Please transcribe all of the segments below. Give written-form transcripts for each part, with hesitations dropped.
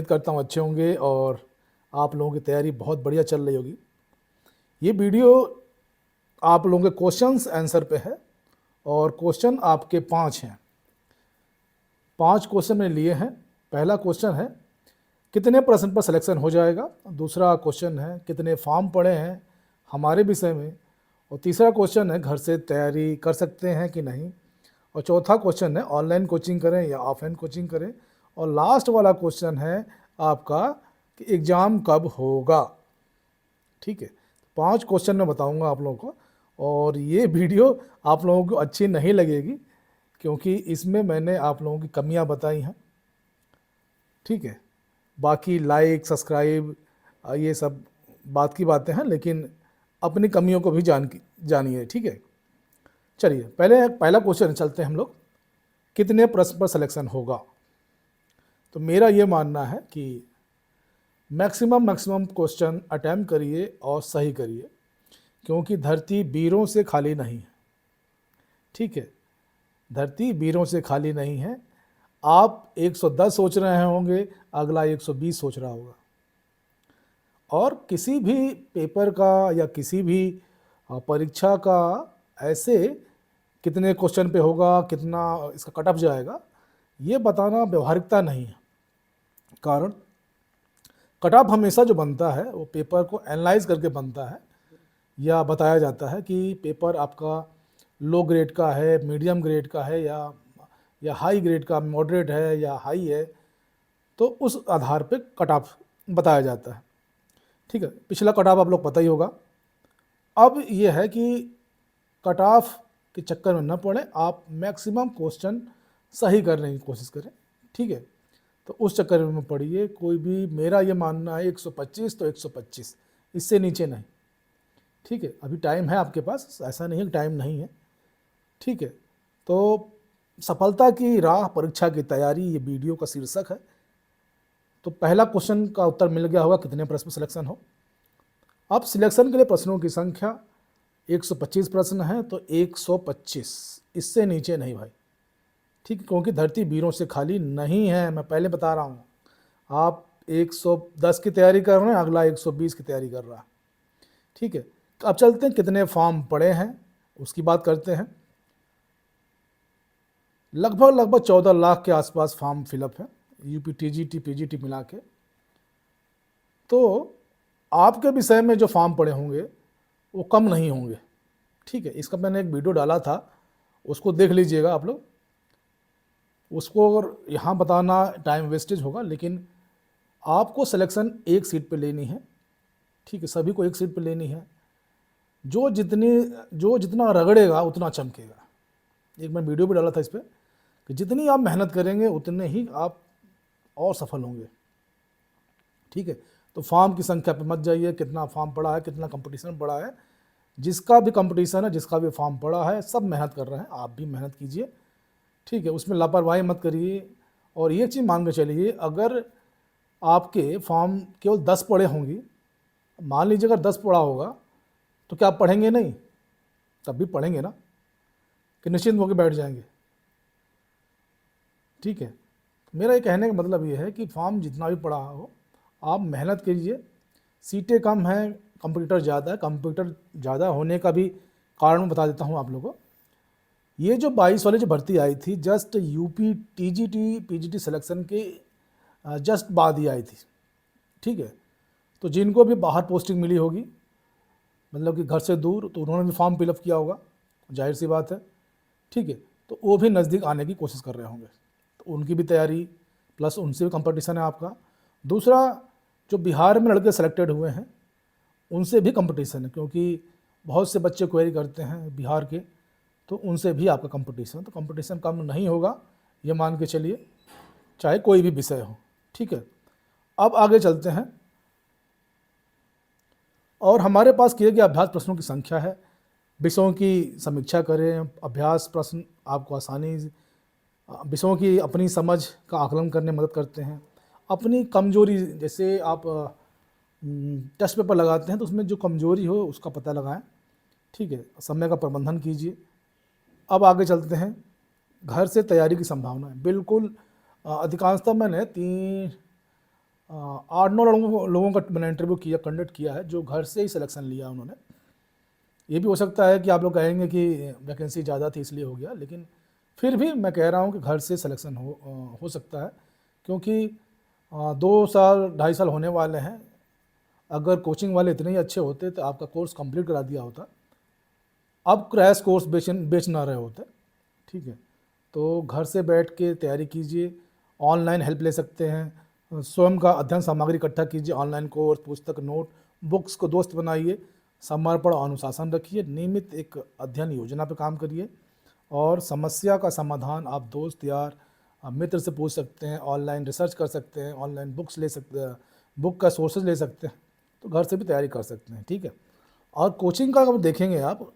उम्मीद करता हूँ अच्छे होंगे और आप लोगों की तैयारी बहुत बढ़िया चल रही होगी। ये वीडियो आप लोगों के क्वेश्चंस आंसर पे है और क्वेश्चन आपके 5 हैं। 5 क्वेश्चन मैंने लिए हैं। पहला क्वेश्चन है कितने प्रश्न पर सिलेक्शन हो जाएगा। दूसरा क्वेश्चन है कितने फॉर्म पड़े हैं हमारे विषय में। और तीसरा क्वेश्चन है घर से तैयारी कर सकते हैं कि नहीं। और चौथा क्वेश्चन है ऑनलाइन कोचिंग करें या ऑफलाइन कोचिंग करें। और लास्ट वाला क्वेश्चन है आपका कि एग्ज़ाम कब होगा। ठीक है, 5 क्वेश्चन मैं बताऊंगा आप लोगों को। और ये वीडियो आप लोगों को अच्छी नहीं लगेगी क्योंकि इसमें मैंने आप लोगों की कमियां बताई हैं। ठीक है, बाकी लाइक सब्सक्राइब ये सब बात की बातें हैं, लेकिन अपनी कमियों को भी जानिए। ठीक है, चलिए पहला क्वेश्चन चलते हैं हम लोग। कितने प्रश्न पर सिलेक्शन होगा। तो मेरा ये मानना है कि मैक्सिमम क्वेश्चन अटैम्प्ट करिए और सही करिए, क्योंकि धरती वीरों से खाली नहीं है। ठीक है, धरती वीरों से खाली नहीं है। आप 110 सोच रहे होंगे, अगला 120 सोच रहा होगा। और किसी भी पेपर का या किसी भी परीक्षा का ऐसे कितने क्वेश्चन पे होगा, कितना इसका कट ऑफ जाएगा, ये बताना व्यवहारिकता नहीं है। कारण कट ऑफ हमेशा जो बनता है वो पेपर को एनालाइज करके बनता है, या बताया जाता है कि पेपर आपका लो ग्रेड का है, मीडियम ग्रेड का है, या हाई ग्रेड का, मॉडरेट है या हाई है। तो उस आधार पे कट ऑफ बताया जाता है। ठीक है, पिछला कट ऑफ आप लोग पता ही होगा। अब ये है कि कट ऑफ के चक्कर में न पड़े, आप मैक्सिमम क्वेश्चन सही करने की कोशिश करें। ठीक है, तो उस चक्कर में पड़िए। कोई भी, मेरा ये मानना है 125 तो 125, इससे नीचे नहीं। ठीक है, अभी टाइम है आपके पास, ऐसा नहीं है कि टाइम नहीं है। ठीक है, तो सफलता की राह परीक्षा की तैयारी, ये वीडियो का शीर्षक है। तो पहला क्वेश्चन का उत्तर मिल गया होगा कितने प्रश्न में सिलेक्शन हो। अब सिलेक्शन के लिए प्रश्नों की संख्या 125 प्रश्न है, तो 125, इससे नीचे नहीं भाई। ठीक है, क्योंकि धरती वीरों से खाली नहीं है, मैं पहले बता रहा हूँ। आप 110 की तैयारी कर रहे हैं, अगला 120 की तैयारी कर रहा है। ठीक है, तो अब चलते हैं कितने फॉर्म पड़े हैं उसकी बात करते हैं। लगभग 14 लाख के आसपास फॉर्म फिलअप है, यूपी टीजीटी पीजीटी मिला के। तो आपके विषय में जो फॉर्म पड़े होंगे वो कम नहीं होंगे। ठीक है, इसका मैंने एक वीडियो डाला था, उसको देख लीजिएगा आप लोग। उसको अगर यहाँ बताना टाइम वेस्टेज होगा, लेकिन आपको सिलेक्शन एक सीट पे लेनी है। ठीक है, सभी को एक सीट पे लेनी है। जो जितना रगड़ेगा उतना चमकेगा। एक मैं वीडियो भी डाला था इस पर कि जितनी आप मेहनत करेंगे उतने ही आप और सफल होंगे। ठीक है, तो फॉर्म की संख्या पे मत जाइए, कितना फॉर्म पड़ा है, कितना कंपटीशन पड़ा है। जिसका भी कंपटीशन है, जिसका भी फॉर्म पड़ा है, सब मेहनत कर रहे हैं, आप भी मेहनत कीजिए। ठीक है, उसमें लापरवाही मत करिए। और ये चीज़ मान के चलिए, अगर आपके फॉर्म केवल 10 पड़े होंगी, मान लीजिए अगर 10 पड़ा होगा, तो क्या आप पढ़ेंगे नहीं? तब भी पढ़ेंगे ना, कि निश्चिंत होकर बैठ जाएंगे। ठीक है, मेरा ये कहने का मतलब ये है कि फॉर्म जितना भी पड़ा हो, आप मेहनत कीजिए। सीटें कम हैं, कंप्यूटर ज़्यादा है। कंप्यूटर ज़्यादा होने का भी कारण बता देता हूँ आप लोगों को। ये जो 22 वाली जो भर्ती आई थी, just UP TGT PGT selection के जस्ट बाद ही आई थी। ठीक है, तो जिनको भी बाहर पोस्टिंग मिली होगी, मतलब कि घर से दूर, तो उन्होंने भी फॉर्म फिलअप किया होगा, जाहिर सी बात है। ठीक है, तो वो भी नज़दीक आने की कोशिश कर रहे होंगे, तो उनकी भी तैयारी, प्लस उनसे भी कंपटीशन है आपका। दूसरा, जो बिहार में लड़के सेलेक्टेड हुए हैं उनसे भी कंपटीशन है, क्योंकि बहुत से बच्चे क्वेरी करते हैं बिहार के, तो उनसे भी आपका कंपटीशन, तो कंपटीशन कम नहीं होगा, ये मान के चलिए, चाहे कोई भी विषय हो। ठीक है, अब आगे चलते हैं। और हमारे पास किए गए अभ्यास प्रश्नों की संख्या है। विषयों की समीक्षा करें, अभ्यास प्रश्न आपको आसानी, विषयों की अपनी समझ का आकलन करने में मदद करते हैं। अपनी कमजोरी, जैसे आप टेस्ट पेपर लगाते हैं तो उसमें जो कमजोरी हो उसका पता लगाएं। ठीक है, समय का प्रबंधन कीजिए। अब आगे चलते हैं, घर से तैयारी की संभावना है। बिल्कुल अधिकांशतः मैंने 8-9 लोगों का मैंने इंटरव्यू कंडक्ट किया है, जो घर से ही सिलेक्शन लिया उन्होंने। ये भी हो सकता है कि आप लोग कहेंगे कि वैकेंसी ज़्यादा थी इसलिए हो गया, लेकिन फिर भी मैं कह रहा हूँ कि घर से सिलेक्शन हो सकता है, क्योंकि 2 साल 2.5 साल होने वाले हैं। अगर कोचिंग वाले इतने ही अच्छे होते तो आपका कोर्स कंप्लीट करा दिया होता, अब क्रैश कोर्स बेच ना रहे होते। ठीक है, तो घर से बैठ के तैयारी कीजिए, ऑनलाइन हेल्प ले सकते हैं, स्वयं का अध्ययन सामग्री इकट्ठा कीजिए, ऑनलाइन कोर्स, पुस्तक, नोट, बुक्स को दोस्त बनाइए, समर्पण और अनुशासन रखिए, नियमित एक अध्ययन योजना पर काम करिए, और समस्या का समाधान आप दोस्त यार मित्र से पूछ सकते हैं, ऑनलाइन रिसर्च कर सकते हैं, ऑनलाइन बुक्स ले सकते हैं, बुक का सोर्सेज ले सकते हैं, तो घर से भी तैयारी कर सकते हैं। ठीक है, और कोचिंग का अगर देखेंगे आप,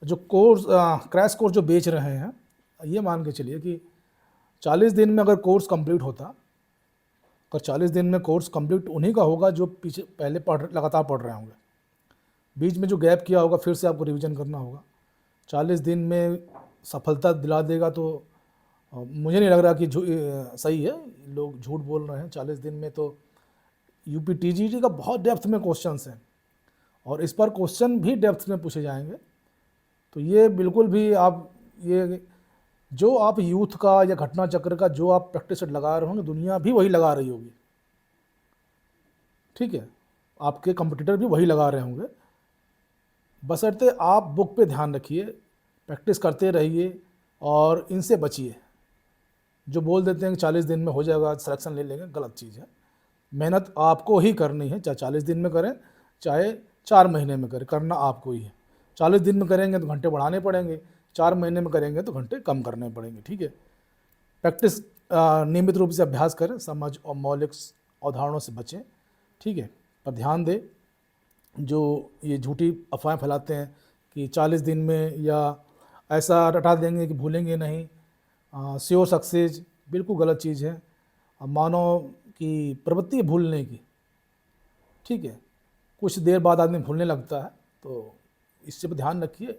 जो कोर्स क्रैश कोर्स जो बेच रहे हैं, ये मान के चलिए कि 40 दिन में अगर कोर्स कंप्लीट होता, अगर 40 दिन में कोर्स कंप्लीट उन्हीं का होगा जो पीछे पहले लगातार पढ़ रहे होंगे। बीच में जो गैप किया होगा फिर से आपको रिवीजन करना होगा। 40 दिन में सफलता दिला देगा तो मुझे नहीं लग रहा कि सही है, लोग झूठ बोल रहे हैं। 40 दिन में तो यूपीटीजीटी का बहुत डेप्थ में क्वेश्चंस हैं, और इस पर क्वेश्चन भी डेप्थ में पूछे जाएंगे। तो ये बिल्कुल भी आप ये जो आप यूथ का या घटना चक्र का जो आप प्रैक्टिस सेट लगा रहे होंगे, दुनिया भी वही लगा रही होगी। ठीक है, आपके कंपटीटर भी वही लगा रहे होंगे, बशर्ते आप बुक पे ध्यान रखिए, प्रैक्टिस करते रहिए और इनसे बचिए। जो बोल देते हैं कि 40 दिन में हो जाएगा, सिलेक्शन ले लेंगे, गलत चीज़ है। मेहनत आपको ही करनी है, चाहे 40 दिन में करें चाहे 4 महीने में करें, करना आपको ही है। 40 दिन में करेंगे तो घंटे बढ़ाने पड़ेंगे, 4 महीने में करेंगे तो घंटे कम करने पड़ेंगे। ठीक है, प्रैक्टिस नियमित रूप से अभ्यास करें, समझ और मौलिक अवधारणाओं से बचें। ठीक है, पर ध्यान दें, जो ये झूठी अफवाहें फैलाते हैं कि 40 दिन में या ऐसा रटा देंगे कि भूलेंगे नहीं, श्योर सक्सेस, बिल्कुल गलत चीज़ है। मानव की प्रवृत्ति है भूलने की। ठीक है, कुछ देर बाद आदमी भूलने लगता है, तो इससे पर ध्यान रखिए।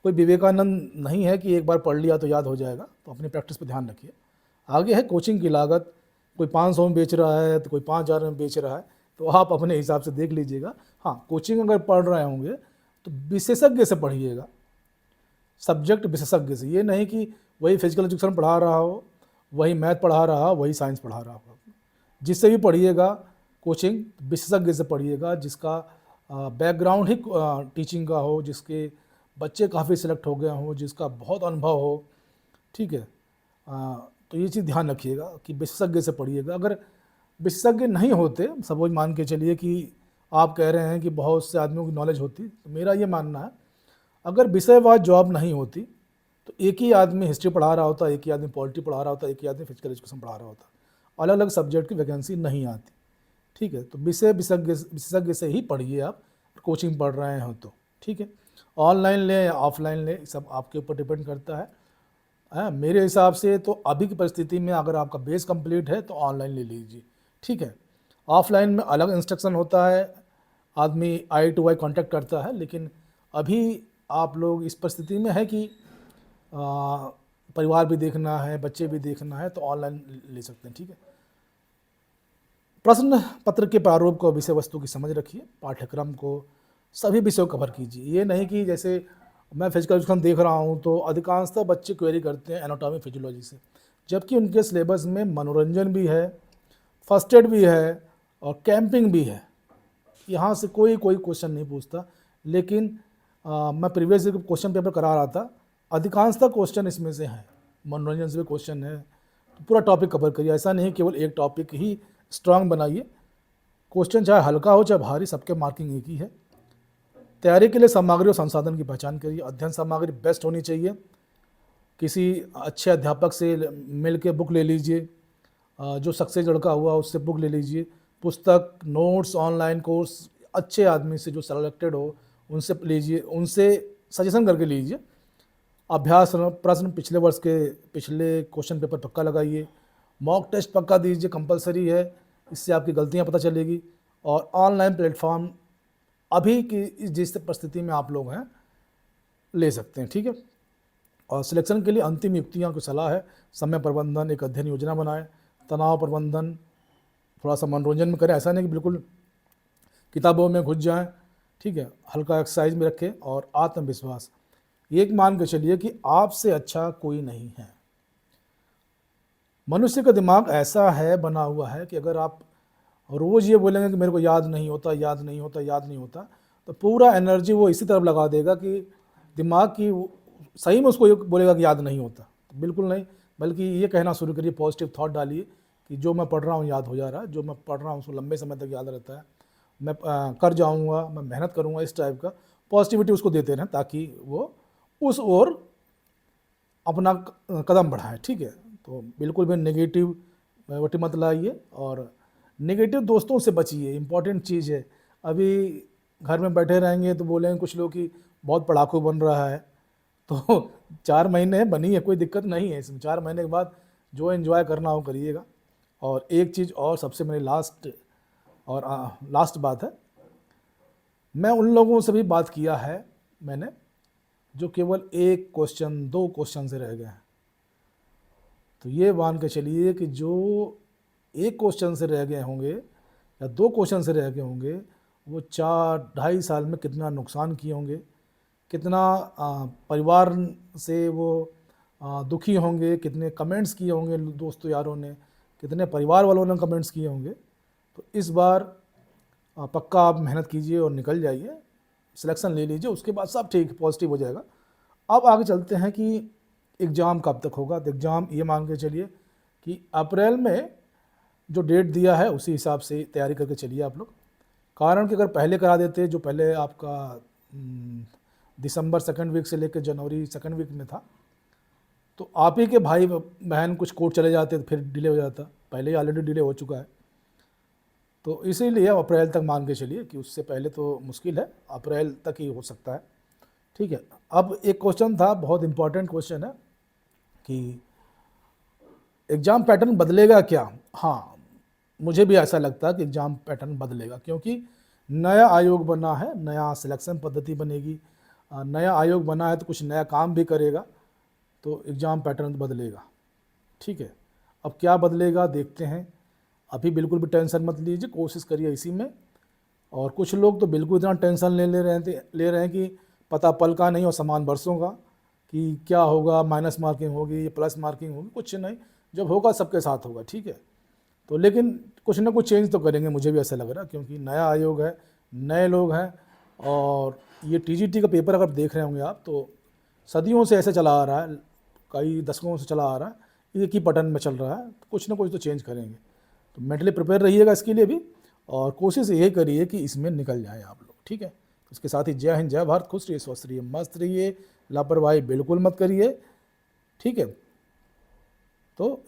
कोई विवेकानंद नहीं है कि एक बार पढ़ लिया तो याद हो जाएगा, तो अपनी प्रैक्टिस पर ध्यान रखिए। आगे है कोचिंग की लागत, कोई 500 में बेच रहा है तो कोई 5,000 में बेच रहा है, तो आप अपने हिसाब से देख लीजिएगा। हाँ, कोचिंग अगर पढ़ रहे होंगे तो विशेषज्ञ से पढ़िएगा, सब्जेक्ट विशेषज्ञ से। ये नहीं कि वही फिजिकल एजुकेशन पढ़ा रहा हो, वही मैथ पढ़ा रहा हो, वही साइंस पढ़ा रहा हो। जिससे भी पढ़िएगा कोचिंग, विशेषज्ञ से पढ़िएगा, जिसका बैकग्राउंड ही टीचिंग का हो, जिसके बच्चे काफ़ी सिलेक्ट हो गए हों, जिसका बहुत अनुभव हो। ठीक है, तो ये चीज़ ध्यान रखिएगा कि विशेषज्ञ से पढ़िएगा। अगर विशेषज्ञ नहीं होते, सपोज मान के चलिए कि आप कह रहे हैं कि बहुत से आदमियों की नॉलेज होती, तो मेरा ये मानना है अगर विषयवार जॉब नहीं होती तो एक ही आदमी हिस्ट्री पढ़ा रहा होता, एक ही आदमी पॉलिटी पढ़ा रहा होता, एक ही आदमी फिजिकल एजुकेशन पढ़ा रहा होता, अलग अलग सब्जेक्ट की वैकेंसी नहीं आती। ठीक है, तो विशेषज्ञ से ही पढ़िए आप, कोचिंग पढ़ रहे हो तो। ठीक है, ऑनलाइन ले या ऑफलाइन ले, सब आपके ऊपर डिपेंड करता है। मेरे हिसाब से तो अभी की परिस्थिति में अगर आपका बेस कंप्लीट है तो ऑनलाइन ले लीजिए। ठीक है, ऑफलाइन में अलग इंस्ट्रक्शन होता है, आदमी आई टू आई कॉन्टैक्ट करता है, लेकिन अभी आप लोग इस परिस्थिति में है कि परिवार भी देखना है, बच्चे भी देखना है, तो ऑनलाइन ले सकते हैं। ठीक है, प्रश्न पत्र के प्रारूप को, विषय वस्तु की समझ रखिए, पाठ्यक्रम को सभी विषयों को कवर कीजिए। ये नहीं कि जैसे मैं फिजिकल एजुकेशन देख रहा हूँ तो अधिकांशतः बच्चे क्वेरी करते हैं एनाटॉमी फिजियोलॉजी से, जबकि उनके सिलेबस में मनोरंजन भी है, फर्स्ट एड भी है और कैंपिंग भी है। यहाँ से कोई क्वेश्चन नहीं पूछता, लेकिन मैं प्रीवियस क्वेश्चन पेपर करा रहा था, अधिकांशतः क्वेश्चन इसमें से हैं, मनोरंजन से भी क्वेश्चन है। तो पूरा टॉपिक कवर करिए, ऐसा नहीं केवल एक टॉपिक ही स्ट्रांग बनाइए। क्वेश्चन चाहे हल्का हो चाहे भारी, सबके मार्किंग एक ही है। तैयारी के लिए सामग्री और संसाधन की पहचान करिए। अध्ययन सामग्री बेस्ट होनी चाहिए, किसी अच्छे अध्यापक से मिल के बुक ले लीजिए, जो सक्सेस लड़का हुआ उससे बुक ले लीजिए, पुस्तक, नोट्स, ऑनलाइन कोर्स अच्छे आदमी से जो सेलेक्टेड हो उनसे लीजिए, उनसे सजेशन करके लीजिए। अभ्यास प्रश्न पिछले वर्ष के पिछले क्वेश्चन पेपर पक्का लगाइए, मॉक टेस्ट पक्का दीजिए, कंपलसरी है, इससे आपकी गलतियां पता चलेगी। और ऑनलाइन प्लेटफॉर्म अभी की जिस परिस्थिति में आप लोग हैं ले सकते हैं। ठीक है, और सिलेक्शन के लिए अंतिम युक्तियों की सलाह है, समय प्रबंधन, एक अध्ययन योजना बनाएं, तनाव प्रबंधन, थोड़ा सा मनोरंजन में करें, ऐसा नहीं कि बिल्कुल किताबों में घुस जाएं, ठीक है। हल्का एक्सरसाइज में रखें और आत्मविश्वास, एक मान के चलिए कि आपसे अच्छा कोई नहीं है। मनुष्य का दिमाग ऐसा है, बना हुआ है कि अगर आप रोज़ ये बोलेंगे कि मेरे को याद नहीं होता, याद नहीं होता, याद नहीं होता, तो पूरा एनर्जी वो इसी तरफ लगा देगा कि दिमाग की सही में उसको ये बोलेगा कि याद नहीं होता। तो बिल्कुल नहीं, बल्कि ये कहना शुरू करिए, पॉजिटिव थॉट डालिए कि जो मैं पढ़ रहा हूँ याद हो जा रहा है, जो मैं पढ़ रहा हूँ उसको लंबे समय तक याद रहता है, मैं कर जाऊँगा, मैं मेहनत करूँगा, इस टाइप का पॉजिटिविटी उसको देते रहें ताकि वो उस ओर अपना कदम बढ़ाएं, ठीक है। तो बिल्कुल भी नेगेटिविटी मत लाइए और नेगेटिव दोस्तों से बचिए, इंपॉर्टेंट चीज़ है। अभी घर में बैठे रहेंगे तो बोलेंगे कुछ लोग कि बहुत पढ़ाकू बन रहा है, तो 4 महीने बनी है, कोई दिक्कत नहीं है इसमें। 4 महीने के बाद जो एंजॉय करना हो करिएगा। और एक चीज़ और, सबसे मेरी लास्ट बात है, मैं उन लोगों से भी बात किया है मैंने जो केवल 1 क्वेश्चन 2 क्वेश्चन से रह गए हैं। तो ये मान के चलिए कि जो 1 क्वेश्चन से रह गए होंगे या 2 क्वेश्चन से रह गए होंगे, वो 4-2.5 साल में कितना नुकसान किए होंगे, कितना परिवार से वो दुखी होंगे, कितने कमेंट्स किए होंगे दोस्तों यारों ने, कितने परिवार वालों ने कमेंट्स किए होंगे। तो इस बार पक्का आप मेहनत कीजिए और निकल जाइए, सिलेक्शन ले लीजिए, उसके बाद सब ठीक पॉजिटिव हो जाएगा। अब आगे चलते हैं कि एग्ज़ाम कब तक होगा। तो एग्ज़ाम ये मान के चलिए कि अप्रैल में जो डेट दिया है उसी हिसाब से तैयारी करके चलिए आप लोग। कारण कि अगर पहले करा देते, जो पहले आपका दिसंबर 2nd वीक से लेकर जनवरी 2nd वीक में था, तो आप ही के भाई बहन कुछ कोर्ट चले जाते तो फिर डिले हो जाता, पहले ही ऑलरेडी डिले हो चुका है। तो इसीलिए अप्रैल तक मान के चलिए कि उससे पहले तो मुश्किल है, अप्रैल तक ही हो सकता है, ठीक है। अब एक क्वेश्चन था, बहुत इंपॉर्टेंट क्वेश्चन है कि एग्ज़ाम पैटर्न बदलेगा क्या। हाँ, मुझे भी ऐसा लगता है कि एग्ज़ाम पैटर्न बदलेगा, क्योंकि नया आयोग बना है, नया सिलेक्शन पद्धति बनेगी, नया आयोग बना है तो कुछ नया काम भी करेगा, तो एग्ज़ाम पैटर्न बदलेगा, ठीक है। अब क्या बदलेगा देखते हैं। अभी बिल्कुल भी टेंशन मत लीजिए, कोशिश करिए इसी में। और कुछ लोग तो बिल्कुल इतना टेंशन ले रहे हैं कि पता पल का नहीं और समान वर्षों का, कि क्या होगा, माइनस मार्किंग होगी, प्लस मार्किंग होगी, कुछ नहीं, जब होगा सबके साथ होगा, ठीक है। तो लेकिन कुछ ना कुछ चेंज तो करेंगे, मुझे भी ऐसा लग रहा है, क्योंकि नया आयोग है, नए लोग हैं। और ये टीजीटी का पेपर अगर देख रहे होंगे आप, तो सदियों से ऐसे चला आ रहा है, कई दशकों से चला आ रहा है, एक ही पैटर्न में चल रहा है, तो कुछ ना कुछ तो चेंज करेंगे। तो मेंटली प्रिपेयर रहिएगा इसके लिए भी, और कोशिश यही करिए कि इसमें निकल जाएँ आप लोग, ठीक है। इसके साथ ही जय हिंद, जय भारत, खुश रहिए, स्वस्थ रहिए, मस्त रहिए, लापरवाही बिल्कुल मत करिए, ठीक है। तो